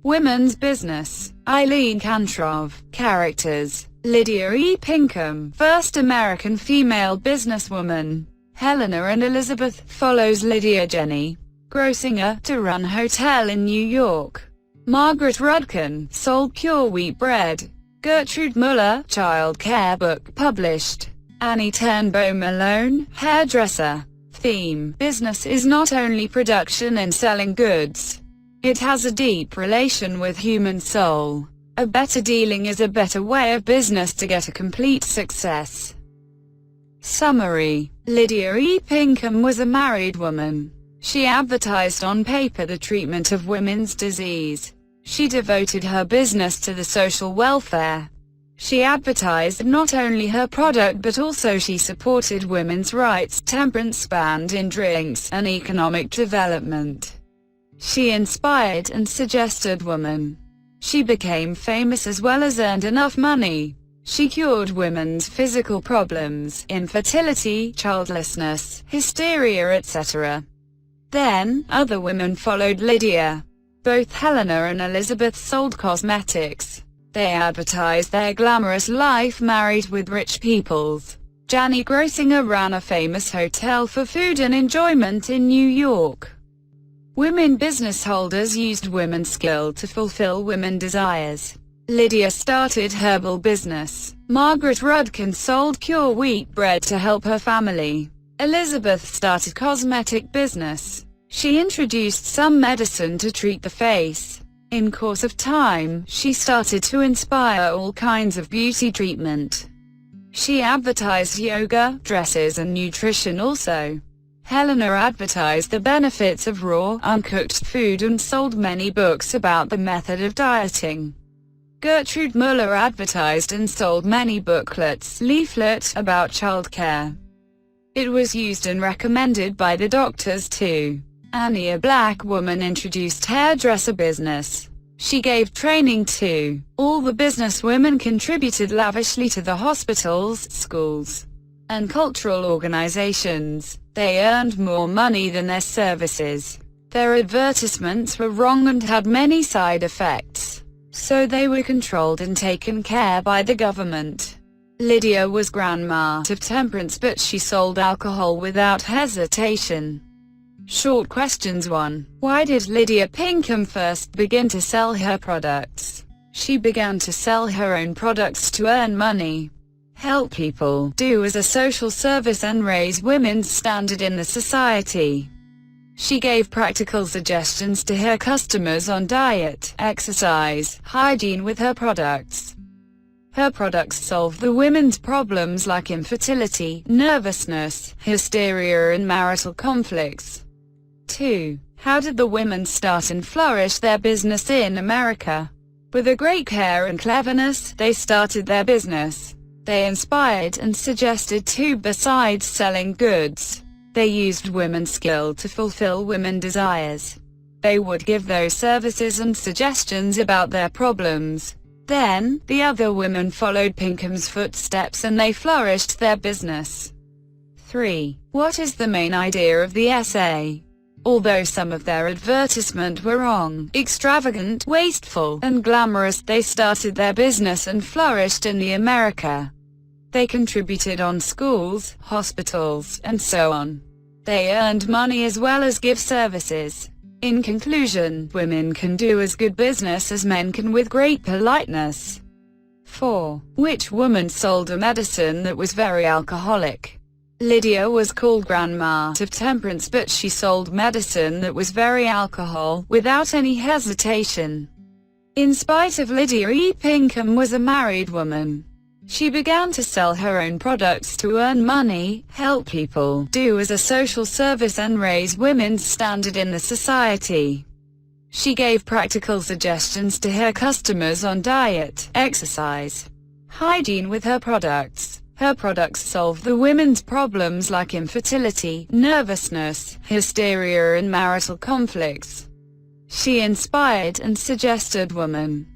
Women's business. Eileen Cantrov. Characters: Lydia E. Pinkham, first American female businesswoman. Helena and Elizabeth, follows Lydia Jenny Grossinger, to run hotel in New York. Margaret Rudkin, sold pure wheat bread. Gertrude Muller, child care book published. Annie Turnbow Malone, hairdresser. Theme: business is not only production and selling goods. It has a deep relation with human soul. A better dealing is a better way of business to get a complete success. Summary: Lydia E. Pinkham was a married woman. She advertised on paper the treatment of women's disease. She devoted her business to the social welfare. She advertised not only her product but also she supported women's rights, temperance banned in drinks, and economic development. She inspired and suggested women. She became famous as well as earned enough money. She cured women's physical problems, infertility, childlessness, hysteria, etc. Then, other women followed Lydia. Both Helena and Elizabeth sold cosmetics. They advertised their glamorous life married with rich peoples. Jenny Grossinger ran a famous hotel for food and enjoyment in New York. Women business holders used women's skill to fulfill women's desires. Lydia started herbal business. Margaret Rudkin sold pure wheat bread to help her family. Elizabeth started cosmetic business. She introduced some medicine to treat the face. In course of time, she started to inspire all kinds of beauty treatment. She advertised yoga, dresses and nutrition also. Helena advertised the benefits of raw, uncooked food and sold many books about the method of dieting. Gertrude Muller advertised and sold many booklets, leaflets, about childcare. It was used and recommended by the doctors too. Annie, a black woman, introduced hairdresser business. She gave training to all the business women, contributed lavishly to the hospitals, schools, and cultural organizations. They earned more money than their services. Their advertisements were wrong and had many side effects, so they were controlled and taken care by the government. Lydia was grandma of temperance, but she sold alcohol without hesitation. Short questions. 1. Why did Lydia Pinkham first begin to sell her products? She began to sell her own products to earn money, help people, do as a social service and raise women's standard in the society. She gave practical suggestions to her customers on diet, exercise, hygiene with her products. Her products solved the women's problems like infertility, nervousness, hysteria and marital conflicts. 2. How did the women start and flourish their business in America? With a great care and cleverness, they started their business. They inspired and suggested too. Besides selling goods, they used women's skill to fulfill women's desires. They would give those services and suggestions about their problems. Then, the other women followed Pinkham's footsteps and they flourished their business. 3. What is the main idea of the essay? Although some of their advertisement were wrong, extravagant, wasteful, and glamorous, they started their business and flourished in the America. They contributed on schools, hospitals, and so on. They earned money as well as give services. In conclusion, women can do as good business as men can with great politeness. 4. Which woman sold a medicine that was very alcoholic? Lydia was called grandma of temperance, but she sold medicine that was very alcohol, without any hesitation. In spite of Lydia E. Pinkham was a married woman. She began to sell her own products to earn money, help people, do as a social service and raise women's standard in the society. She gave practical suggestions to her customers on diet, exercise, hygiene with her products. Her products solved the women's problems like infertility, nervousness, hysteria and marital conflicts. She inspired and suggested women.